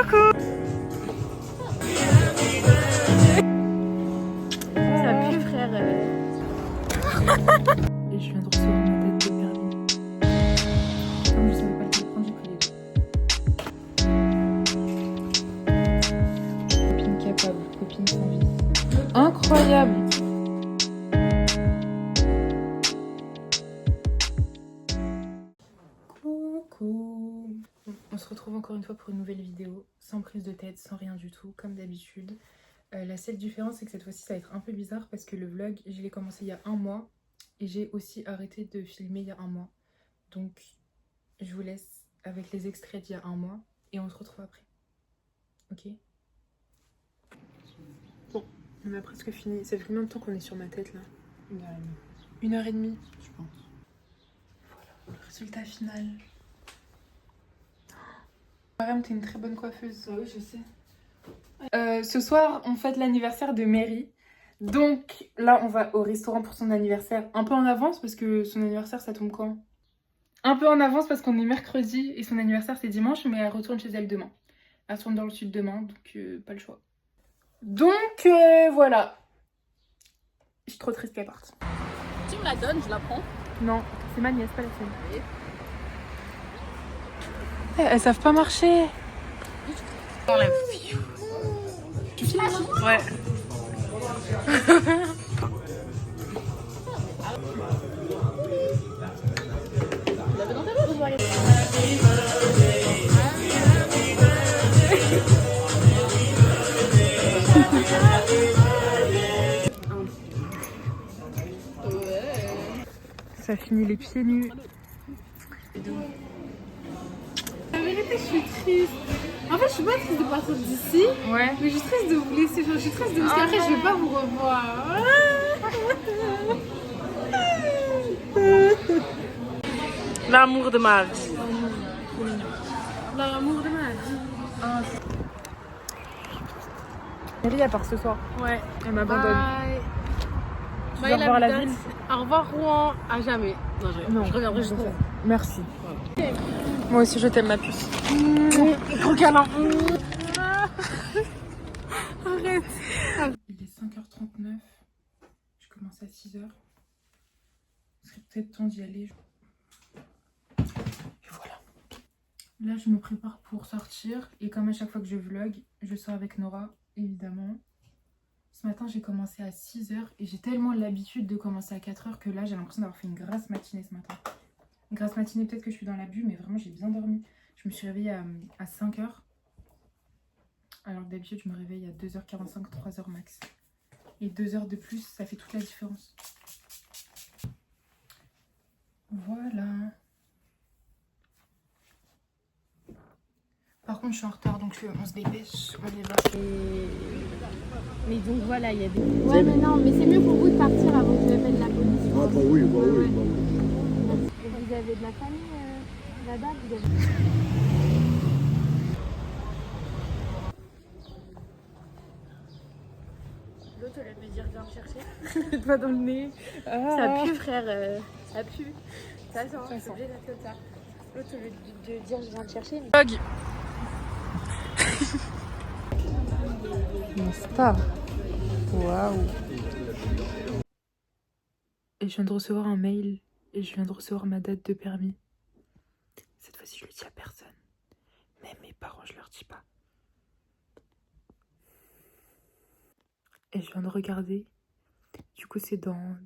Coucou. Ça pue, frère. Et je viens de recevoir ma date de permis. Comme je savais pas lequel prendre, j'ai pris les deux. Copine capable, copine sans vie. Incroyable. Coucou. On se retrouve encore une fois pour une nouvelle vidéo, sans prise de tête, sans rien du tout, comme d'habitude. La seule différence, c'est que cette fois-ci, ça va être un peu bizarre parce que le vlog, je l'ai commencé il y a un mois et j'ai aussi arrêté de filmer il y a un mois. Donc, je vous laisse avec les extraits d'il y a un mois et on se retrouve après. Ok? Bon, on a presque fini. Ça fait combien de temps qu'on est sur ma tête là? 1h30. 1h30, Je pense. voilà, le résultat final. Mariam, t'es une très bonne coiffeuse. Ah oui, je sais. Ce soir, on fête l'anniversaire de Mary. Donc là, on va au restaurant pour son anniversaire. Un peu en avance parce que son anniversaire, ça tombe quand? Un peu en avance parce qu'on est mercredi et son anniversaire, c'est dimanche, mais elle retourne chez elle demain. Elle retourne dans le sud demain, donc pas le choix. Donc voilà. Je suis trop triste qu'elle parte. Tu me la donnes, je la prends. Non, c'est ma nièce, pas la sienne. Elles savent pas marcher. Tu filmes? Ouais. Ça finit les pieds nus. La vérité, je suis triste. En fait, je suis pas triste de partir d'ici, Ouais. mais je suis triste de vous laisser. Genre, je suis triste de parce qu'après, je vais pas vous revoir. L'amour de ma vie. L'amour de ma vie. Mary, elle part ce soir. Ouais. Elle m'abandonne. Bye. Tu Bye, vas revoir la Vidatte. ville? Au revoir, Rouen. À jamais. Non, Non, je reviendrai juste. Merci. Moi aussi, je t'aime, ma puce. Gros câlin. Arrête. Il est 5h39. Je commence à 6h. Il serait peut-être temps d'y aller. Et voilà. Là, je me prépare pour sortir. Et comme à chaque fois que je vlog, je sors avec Nora, évidemment. Ce matin, j'ai commencé à 6h. Et j'ai tellement l'habitude de commencer à 4h que là, j'ai l'impression d'avoir fait une grasse matinée ce matin. Une grasse matinée, peut-être que je suis dans l'abus, mais vraiment, j'ai bien dormi. Je me suis réveillée à 5h. Alors que d'habitude, je me réveille à 2h45, 3h max. Et 2 heures de plus, ça fait toute la différence. Voilà. Par contre, je suis en retard, donc on se dépêche. On y va. Mais donc voilà, il y a des. Ouais, mais non, mais c'est mieux pour vous de partir avant que j'appelle la police. Ah bah oui, bah oui, bah oui. Et vous avez de la famille là-bas, vous avez... L'autre, elle me dit viens me chercher. Pas dans le nez. Ça pue, frère. Ça pue. Ça sent. C'est obligé d'être comme ça. L'autre, au lieu de dire je viens te chercher. Mais... Vlog. Mon star. Waouh. Et je viens de recevoir un mail. Et je viens de recevoir ma date de permis. Cette fois-ci, je le dis à personne. Même mes parents, je leur dis pas. Et je viens de regarder. Du coup, c'est dans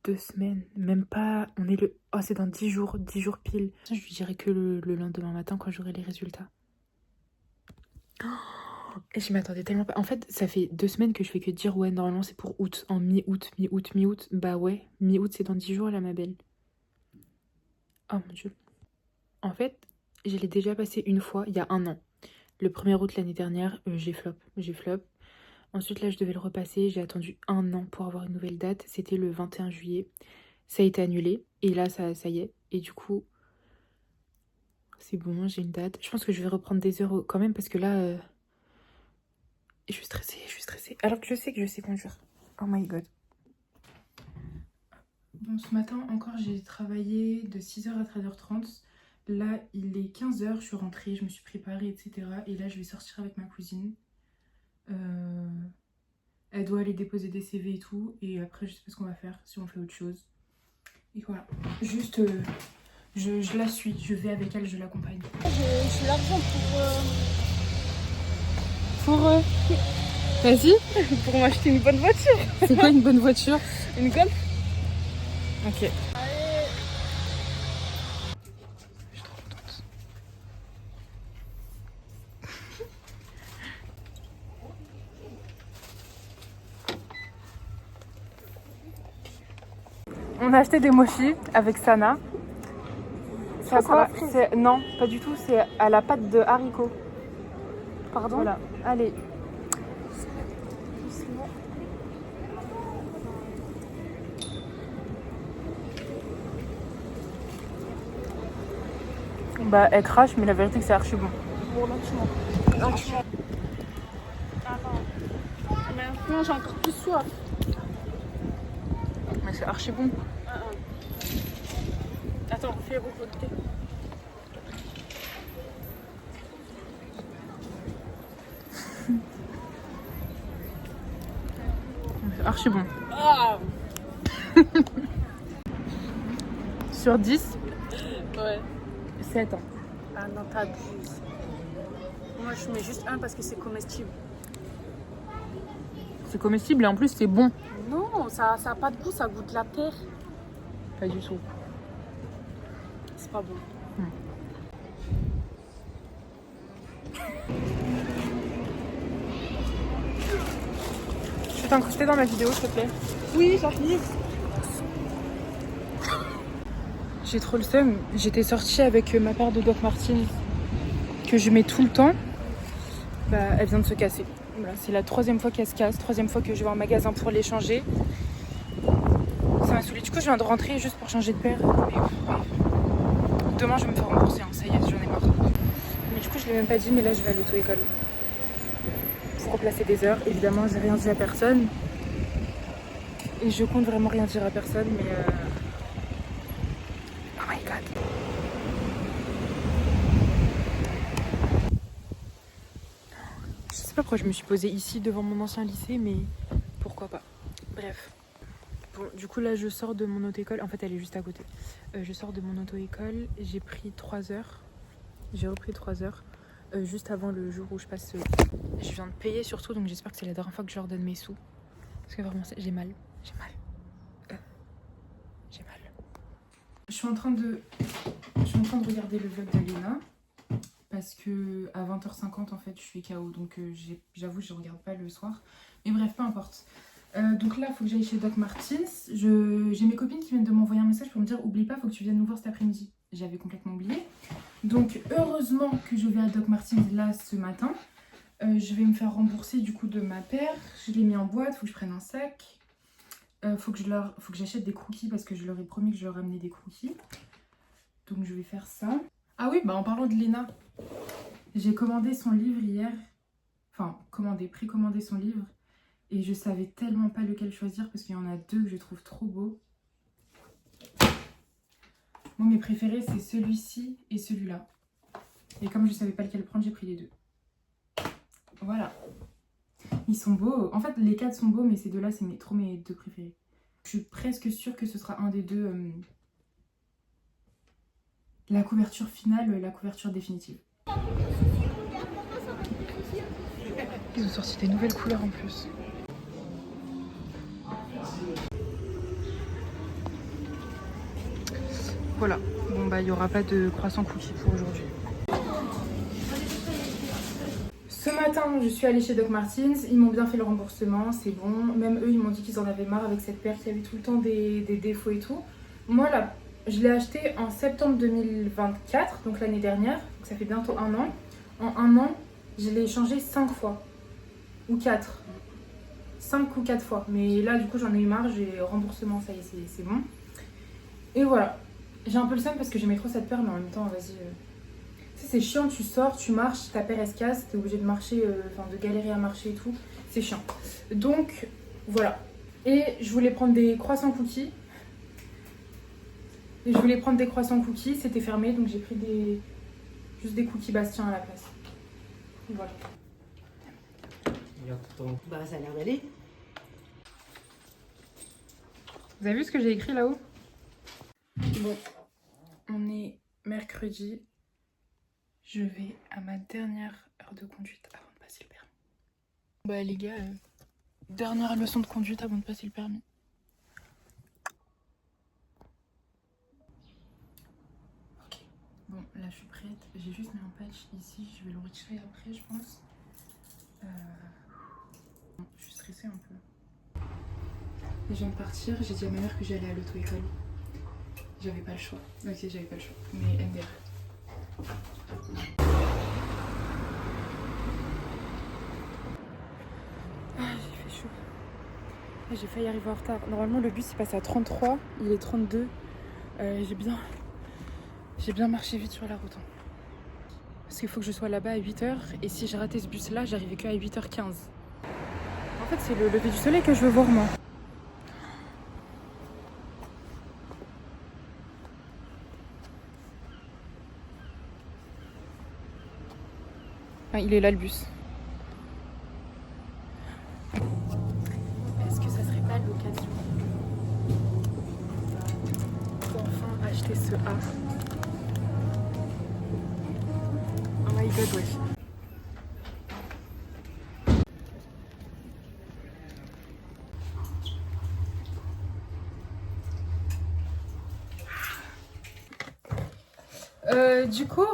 2 semaines. Même pas. On est le. Oh, c'est dans 10 jours. 10 jours pile. Je lui dirai que le lendemain matin quand j'aurai les résultats. Et je m'attendais tellement pas. En fait, ça fait 2 semaines que je fais que dire ouais, normalement c'est pour août. En mi-août, mi-août, mi-août. Bah ouais, mi-août c'est dans 10 jours là, ma belle. Oh mon dieu. En fait, je l'ai déjà passé une fois, il y a un an. Le 1er août l'année dernière, j'ai flop. J'ai flop. Ensuite, là, je devais le repasser. J'ai attendu un an pour avoir une nouvelle date. C'était le 21 juillet. Ça a été annulé. Et là, ça y est. Et du coup, c'est bon, j'ai une date. Je pense que je vais reprendre des heures quand même parce que là, je suis stressée. Alors que je sais conduire. Oh my god. Bon, ce matin encore, j'ai travaillé de 6h à 13h30. Là, il est 15h, je suis rentrée, je me suis préparée, etc. Et là, je vais sortir avec ma cousine. Elle doit aller déposer des CV et tout. Et après, je sais pas ce qu'on va faire, si on fait autre chose. Et voilà. Juste, je la suis, je vais avec elle, je l'accompagne. Je l'argent Vas-y. pour m'acheter une bonne voiture. C'est quoi une bonne voiture? Une Golf. Ok. On a acheté des mochis avec Sana. C'est à quoi? Non, pas du tout, c'est à la pâte de haricots. Pardon. Voilà, allez. Bah, elle crache, mais la vérité, que c'est archi bon. Bon, lentement. Mais maintenant, j'ai encore plus soif. Mais c'est archi bon. Attends, fais recoter. C'est archi bon. Ah. Sur 10, Ouais. 7 ans. Ah non, t'abuses. Moi, je mets juste un parce que c'est comestible. C'est comestible et en plus, c'est bon. Non, ça a pas de goût, ça goûte la terre. Pas du tout. C'est pas bon. Tu peux t'incruster dans ma vidéo, s'il te plaît? Oui, j'arrive. J'ai trop le seum. J'étais sortie avec ma paire de Doc Martens que je mets tout le temps. Bah, elle vient de se casser. Voilà, c'est la 3e fois qu'elle se casse, 3e fois que je vais en magasin pour les changer. Ça m'a saoulée. Du coup, je viens de rentrer juste pour changer de paire. Mais demain, je vais me faire rembourser. Hein. Ça y est, j'en ai marre. Mais du coup, je l'ai même pas dit, mais là, je vais à l'auto-école pour remplacer des heures. Évidemment, j'ai rien dit à personne. Et je compte vraiment rien dire à personne, mais oh my god. Je sais pas pourquoi je me suis posée ici devant mon ancien lycée, mais pourquoi pas. Bref. Bon, du coup là je sors de mon auto-école. En fait elle est juste à côté. Je sors de mon auto-école. J'ai pris 3 heures. J'ai repris 3 heures. Juste avant le jour où je passe. Je viens de payer surtout, donc j'espère que c'est la dernière fois que je leur donne mes sous. Parce que vraiment j'ai mal. J'ai mal. J'ai mal. Je suis en train de regarder le vlog de Léna. Parce que à 20h50 en fait je suis KO, donc j'avoue je regarde pas le soir, mais bref peu importe. Donc là il faut que j'aille chez Doc Martens. J'ai mes copines qui viennent de m'envoyer un message pour me dire oublie pas, faut que tu viennes nous voir cet après-midi. J'avais complètement oublié, donc heureusement que je vais à Doc Martens là ce matin. Je vais me faire rembourser du coup de ma paire. Je l'ai mis en boîte, faut que je prenne un sac. Faut que j'achète des cookies parce que je leur ai promis que je leur ramenais des cookies, donc je vais faire ça. Ah oui, bah en parlant de Léna, j'ai commandé son livre hier. Enfin, précommandé son livre. Et je savais tellement pas lequel choisir parce qu'il y en a 2 que je trouve trop beaux. Moi, mes préférés, c'est celui-ci et celui-là. Et comme je savais pas lequel prendre, j'ai pris les 2. Voilà. Ils sont beaux. En fait, les 4 sont beaux, mais ces 2-là, c'est trop mes 2 préférés. Je suis presque sûre que ce sera un des 2... la couverture finale, la couverture définitive. Ils ont sorti des nouvelles couleurs en plus. Voilà. Bon bah il n'y aura pas de croissant cookie pour aujourd'hui. Ce matin, je suis allée chez Doc Martens. Ils m'ont bien fait le remboursement, c'est bon. Même eux, ils m'ont dit qu'ils en avaient marre avec cette paire qui avait tout le temps des défauts et tout. Moi là, je l'ai acheté en septembre 2024, donc l'année dernière, donc ça fait bientôt 1 an. En 1 an, je l'ai changé 5 fois, ou 4. 5 ou 4 fois. Mais là, du coup, j'en ai eu marre, j'ai remboursement, ça y est, c'est bon. Et voilà. J'ai un peu le seum parce que j'aimais trop cette paire, mais en même temps, vas-y. Tu sais, c'est chiant, tu sors, tu marches, ta paire elle se casse, t'es obligé de marcher, de galérer à marcher et tout. C'est chiant. Donc, voilà. Et je voulais prendre des croissants cookies. Et je voulais prendre des croissants cookies, c'était fermé, donc j'ai pris juste des cookies Bastien à la place. Et voilà. Bah ça a l'air d'aller. Vous avez vu ce que j'ai écrit là-haut? Bon, on est mercredi. Je vais à ma dernière heure de conduite avant de passer le permis. Bah les gars, dernière leçon de conduite avant de passer le permis. Ok, bon là je suis prête. J'ai juste mis un patch ici, je vais le retirer après je pense. Je suis stressée un peu. Et je viens de partir, j'ai dit à ma mère que j'allais à l'auto-école. J'avais pas le choix. Ok, j'avais pas le choix. Mais MDR. Ah, j'ai fait chaud. J'ai failli arriver en retard. Normalement, le bus il passe à 33, il est 32. J'ai bien marché vite sur la route. Hein. Parce qu'il faut que je sois là-bas à 8h. Et si j'ai raté ce bus-là, j'arrivais qu'à 8h15. En fait, c'est le lever du soleil que je veux voir, moi. Ah, il est là le bus. Est-ce que ça serait pas l'occasion d'enfin acheter ce A? Oh my god, wesh. Du coup,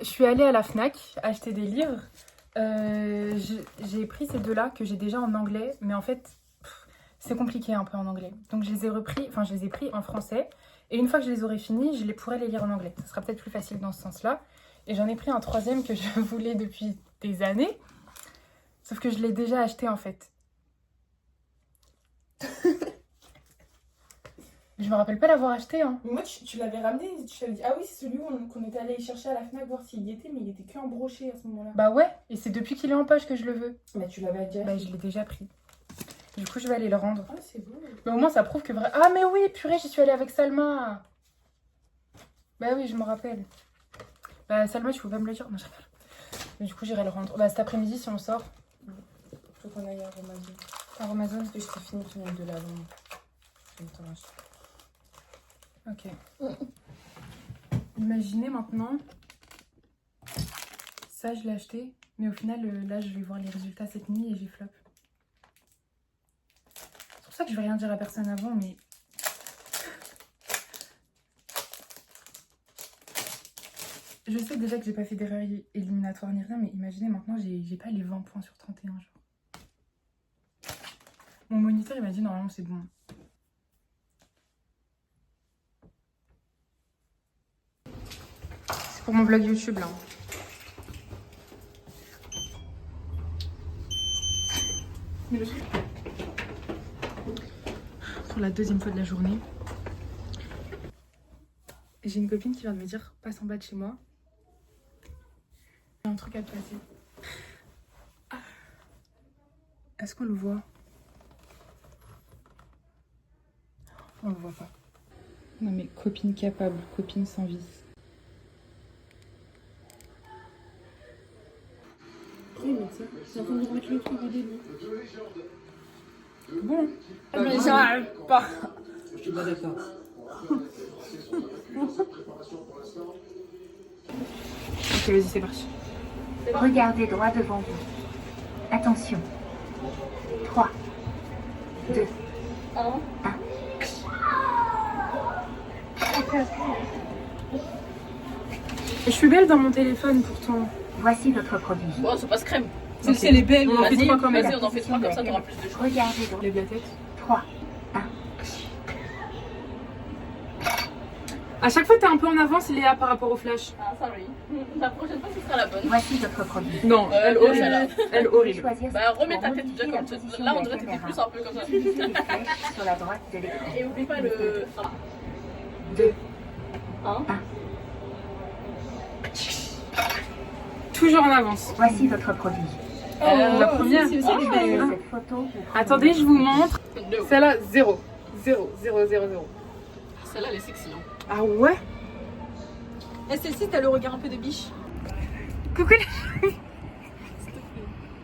je suis allée à la Fnac acheter des livres. J'ai pris ces deux-là que j'ai déjà en anglais, mais en fait, c'est compliqué un peu en anglais. Donc je les ai pris en français. Et une fois que je les aurai finis, je pourrai les lire en anglais. Ça sera peut-être plus facile dans ce sens-là. Et j'en ai pris un troisième que je voulais depuis des années. Sauf que je l'ai déjà acheté en fait. Je me rappelle pas l'avoir acheté. Hein. Moi, tu l'avais ramené, tu t'avais dit, ah oui, c'est celui qu'on était allé chercher à la Fnac voir s'il y était, mais il était que en brochet à ce moment-là. Bah ouais, et c'est depuis qu'il est en poche que je le veux. Bah, tu l'avais déjà Bah, je l'ai déjà pris. Du coup, je vais aller le rendre. Ah, c'est beau. Mais au moins, ça prouve que vrai. Ah, mais oui, purée, j'y suis allée avec Salma. Bah oui, je me rappelle. Bah, Salma, tu peux pas me le dire? Non, je rigole. Mais du coup, j'irai le rendre. Bah, cet après-midi, si on sort. Faut qu'on aille à Amazon. À Amazon. Parce que je t'ai fini ton de l'avant. Je vais te racheter. Ok. Imaginez maintenant. Ça, je l'ai acheté. Mais au final, là, je vais voir les résultats cette nuit et j'ai flop. C'est pour ça que je vais rien dire à personne avant, mais... Je sais déjà que j'ai pas fait d'erreur éliminatoire ni rien, mais imaginez maintenant, j'ai pas les 20 points sur 31, genre. Mon moniteur, il m'a dit normalement c'est bon. C'est pour mon vlog YouTube, là. Pour la deuxième fois de la journée. J'ai une copine qui vient de me dire passe en bas de chez moi. J'ai un truc à te passer. Est-ce qu'on le voit? On le voit pas. Non mais copine capable, copine sans vice. Oui, mais ça, c'est en train de remettre le truc au début. Bon. Mais j'arrive pas. Je suis pas d'accord. Ok, vas-y, c'est parti. Regardez droit devant vous. Attention. 3, 2, 1. Je suis belle dans mon téléphone pourtant. Voici votre produit. Bon, ça passe crème. Celle-ci, elle est belle. On en fait Vas-y, 3 quand même. vas-y, on en fait 3 comme ça, t'auras plus de choix. Regardez droit. Lève la tête. 3, 1. À chaque fois, t'es un peu en avance, Léa, par rapport au flash. Ah, ça oui. La prochaine fois, ce sera la bonne. Voici votre produit. Non, elle non, horrible. celle-là. Elle horrible. Choisir Bah, remets ta pour tête modifier déjà la comme ça. position Là, de on la dirait que t'étais caméra. plus un peu comme ça. Utilisez les flèches sur la droite de l'écran. Et oublie pas le 2, 1. Toujours en avance. Voici votre produit. La première. Regardez cette photo. vous prenez Attendez, je vous montre. No. Celle-là, 0. 0, 0, 0, 0. Celle-là, elle est sexy. Hein. Ah ouais? Et celle-ci, t'as le regard un peu de biche. Coucou les...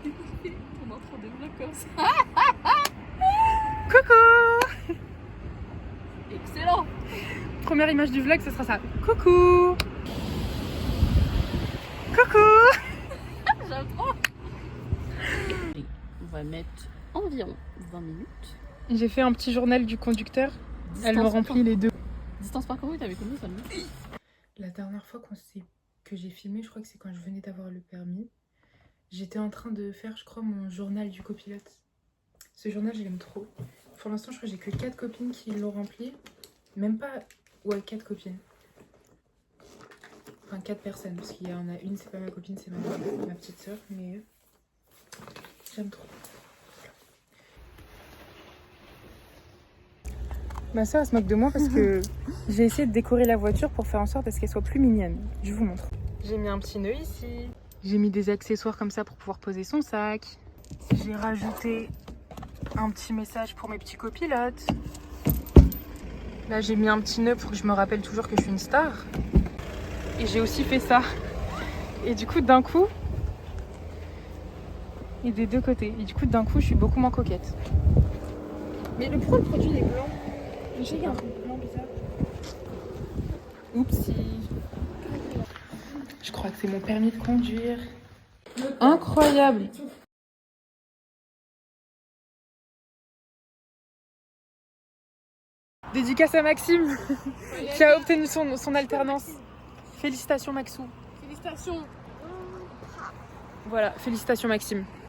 On a trop de vlogs comme ça. Coucou! Excellent. Première image du vlog, ce sera ça. Coucou! Coucou! J'aime trop. On va mettre environ 20 minutes. J'ai fait un petit journal du conducteur. Elle me Distance remplit les deux. Distance parcourue, t'avais combien ça minutes? La dernière fois que j'ai filmé, je crois que c'est quand je venais d'avoir le permis. J'étais en train de faire, je crois, mon journal du copilote. Ce journal, je l'aime trop. Pour l'instant, je crois que j'ai que 4 copines qui l'ont rempli. Même pas... Ouais, 4 copines. Enfin, 4 personnes. Parce qu'il y en a une, c'est pas ma copine, c'est ma petite soeur. Mais j'aime trop. Ma soeur, elle se moque de moi parce que j'ai essayé de décorer la voiture pour faire en sorte à ce qu'elle soit plus mignonne. Je vous montre. J'ai mis un petit nœud ici. J'ai mis des accessoires comme ça pour pouvoir poser son sac. J'ai rajouté un petit message pour mes petits copilotes. Là, j'ai mis un petit nœud pour que je me rappelle toujours que je suis une star. Et j'ai aussi fait ça. Et du coup, d'un coup... Et des deux côtés. Et du coup, d'un coup, je suis beaucoup moins coquette. Mais pourquoi le produit il est blanc? Je sais qu'il y a un truc blanc bizarre. Oupsie. Je crois que c'est mon permis de conduire. Incroyable. Dédicace à Maxime qui a obtenu son alternance. Félicitations Maxou. Félicitations. Voilà, félicitations Maxime.